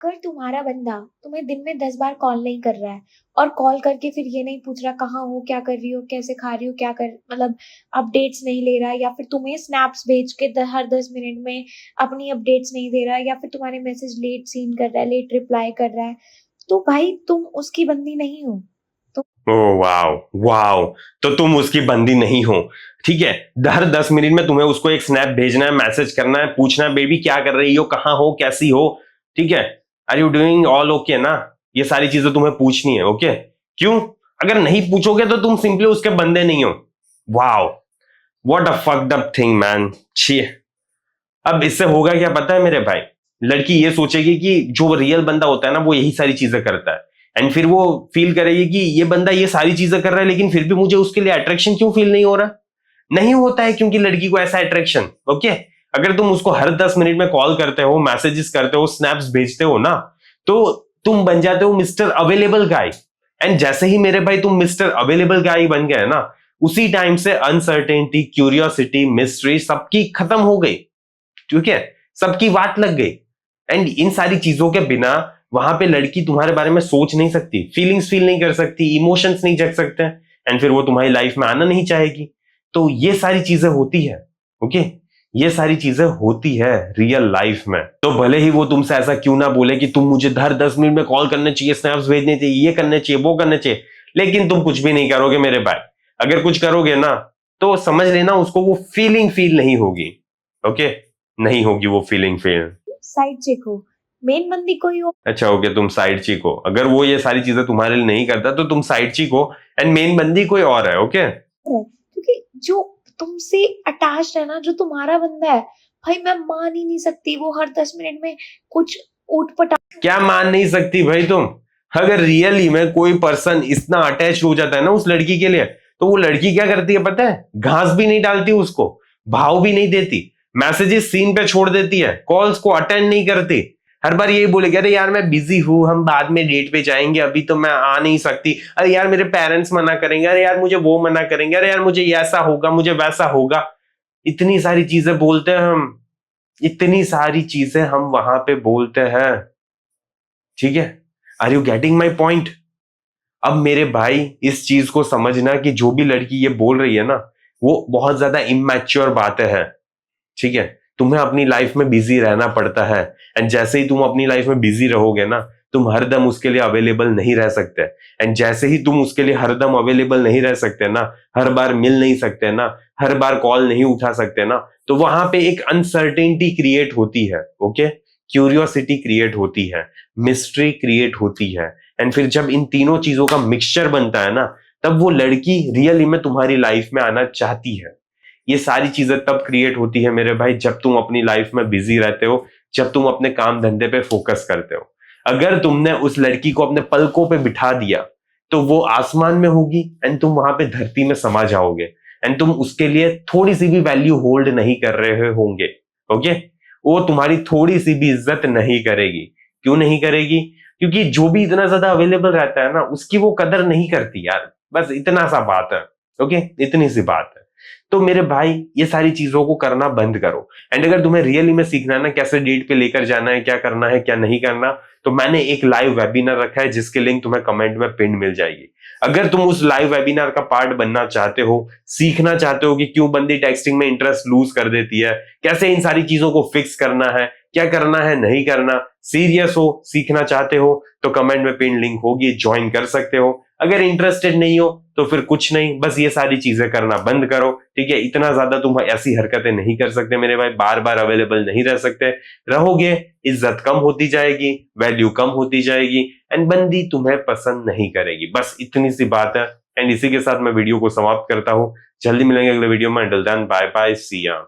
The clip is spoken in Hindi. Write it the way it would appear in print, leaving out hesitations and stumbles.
अगर तुम्हारा बंदा तुम्हें दिन में 10 बार कॉल नहीं कर रहा है और कॉल करके फिर ये नहीं पूछ रहा कहाँ हो, क्या कर रही हो, कैसे खा रही हो, क्या कर मतलब अपडेट्स नहीं ले रहा, या फिर तुम्हें स्नैप्स भेज के हर 10 मिनट में अपनी अपडेट्स नहीं दे रहा, या फिर तुम्हारे मैसेज लेट सीन कर रहा है, लेट रिप्लाई कर रहा है, तो भाई तुम उसकी बंदी नहीं हो। तो ओ वाओ, वाओ। तो तुम उसकी बंदी नहीं हो, ठीक है। हर 10 मिनट में तुम्हें उसको एक स्नैप भेजना है, मैसेज करना है, पूछना है बेबी क्या कर रही हो, कहाँ हो, कैसी हो, ठीक है। Are you doing all okay ना। ये सारी चीजें तुम्हें पूछनी है, ओके। क्यों? अगर नहीं पूछोगे तो तुम सिंपली उसके बंदे नहीं हो। Wow, what a fucked up thing man, छी। अब इससे होगा क्या पता है मेरे भाई? लड़की ये सोचेगी कि जो रियल बंदा होता है ना वो यही सारी चीजें करता है, एंड फिर वो फील करेगी कि ये बंदा ये सारी चीजें कर रहा है लेकिन फिर भी मुझे उसके लिए अट्रैक्शन क्यों फील नहीं हो रहा। नहीं होता है क्योंकि लड़की को ऐसा अट्रैक्शन, ओके। अगर तुम उसको हर 10 मिनट में कॉल करते हो, मैसेजेस करते हो, स्नैप्स भेजते हो ना, तो तुम बन जाते हो मिस्टर अवेलेबल गाय। एंड जैसे ही मेरे भाई तुम मिस्टर अवेलेबल गाय बन गए ना, उसी टाइम से अनसर्टेनिटी, क्यूरियोसिटी, मिस्ट्री सबकी खत्म हो गई, ठीक है। सबकी बात लग गई। एंड इन सारी चीजों के बिना वहां पे लड़की तुम्हारे बारे में सोच नहीं सकती, फीलिंग्स फील नहीं कर सकती, इमोशंस नहीं जग सकते, एंड फिर वो तुम्हारी लाइफ में आना नहीं चाहेगी। तो ये सारी चीजें होती है, ओके। ये सारी चीजें होती है रियल लाइफ में। तो भले ही वो तुमसे ऐसा क्यों ना बोले कि तुम मुझे हर 10 मिनट में कॉल करने चाहिए, स्नैप्स भेजने चाहिए, ये करने चाहिए, वो करने चाहिए, लेकिन तुम कुछ भी नहीं करोगे मेरे भाई। अगर कुछ करोगे ना तो समझ लेना उसको वो फीलिंग फील नहीं होगी, ओके। नहीं होगी वो फीलिंग फील। साइड चेक हो, मेन बंदी कोई हो। अच्छा ओके, तुम साइड चिक हो। अगर वो ये सारी चीजें तुम्हारे लिए नहीं करता तो तुम साइड चिक हो, एंड मेन बंदी कोई और है, ओके। क्योंकि जो तुमसे अटैच्ड है ना, जो तुम्हारा बंदा है, भाई मैं मान ही नहीं सकती वो हर 10 मिनट में कुछ ऊट पटांग। क्या मान नहीं सकती भाई तुम? अगर रियली में कोई पर्सन इतना अटैच हो जाता है ना उस लड़की के लिए, तो वो लड़की क्या करती है पता है? घास भी नहीं डालती उसको, भाव भी नहीं देती, मैसेजेस सीन पे छोड़ देती है, कॉल्स को अटेंड नहीं करती। हर बार यही बोलेगी अरे यार मैं बिजी हूं, हम बाद में डेट पे जाएंगे, अभी तो मैं आ नहीं सकती, अरे यार मेरे पेरेंट्स मना करेंगे, अरे यार मुझे वो मना करेंगे, अरे यार मुझे ऐसा होगा, मुझे वैसा होगा। इतनी सारी चीजें बोलते हैं हम, इतनी सारी चीजें हम वहां पे बोलते हैं, ठीक है। Are you getting my point? अब मेरे भाई इस चीज को समझना कि जो भी लड़की ये बोल रही है ना, वो बहुत ज्यादा इमैच्योर बातें हैं, ठीक है। तुम्हें अपनी लाइफ में बिजी रहना पड़ता है, एंड जैसे ही तुम अपनी लाइफ में बिजी रहोगे ना, तुम हरदम उसके लिए अवेलेबल नहीं रह सकते, एंड जैसे ही तुम उसके लिए हरदम अवेलेबल नहीं रह सकते ना, हर बार मिल नहीं सकते ना, हर बार कॉल नहीं उठा सकते ना, तो वहां पे एक अनसर्टेनिटी क्रिएट होती है, ओके। क्यूरियोसिटी क्रिएट होती है, मिस्ट्री क्रिएट होती है, एंड फिर जब इन तीनों चीजों का मिक्सचर बनता है ना, तब वो लड़की रियली में तुम्हारी लाइफ में आना चाहती है। ये सारी चीजें तब क्रिएट होती है मेरे भाई जब तुम अपनी लाइफ में बिजी रहते हो, जब तुम अपने काम धंधे पे फोकस करते हो। अगर तुमने उस लड़की को अपने पलकों पे बिठा दिया तो वो आसमान में होगी, एंड तुम वहां पे धरती में समा जाओगे, एंड तुम उसके लिए थोड़ी सी भी वैल्यू होल्ड नहीं कर रहे होंगे, ओके। वो तुम्हारी थोड़ी सी भी इज्जत नहीं करेगी। क्यों नहीं करेगी? क्योंकि जो भी इतना ज्यादा अवेलेबल रहता है ना उसकी वो कदर नहीं करती यार, बस इतना सा बात है, ओके। इतनी सी बात है। तो मेरे भाई ये सारी चीजों को करना बंद करो, एंड अगर तुम्हें रियली में सीखना है ना कैसे डेट पे लेकर जाना है, क्या करना है क्या नहीं करना, तो मैंने एक लाइव वेबिनार रखा है जिसके लिंक तुम्हें कमेंट में पिन मिल जाएगी। अगर तुम उस लाइव वेबिनार का पार्ट बनना चाहते हो, सीखना चाहते हो कि क्यों बंदी टेक्सटिंग में इंटरेस्ट लूज कर देती है, कैसे इन सारी चीजों को फिक्स करना है, क्या करना है नहीं करना, सीरियस हो, सीखना चाहते हो, तो कमेंट में पिन लिंक होगी, ज्वाइन कर सकते हो। अगर इंटरेस्टेड नहीं हो तो फिर कुछ नहीं, बस ये सारी चीजें करना बंद करो, ठीक है। इतना ज्यादा तुम ऐसी हरकतें नहीं कर सकते मेरे भाई, बार बार अवेलेबल नहीं रह सकते। रहोगे इज्जत कम होती जाएगी, वैल्यू कम होती जाएगी, एंड बंदी तुम्हें पसंद नहीं करेगी। बस इतनी सी बात है, एंड इसी के साथ मैं वीडियो को समाप्त करता हूं। जल्दी मिलेंगे अगले वीडियो में, अंटिल देन बाय बाय, सी या।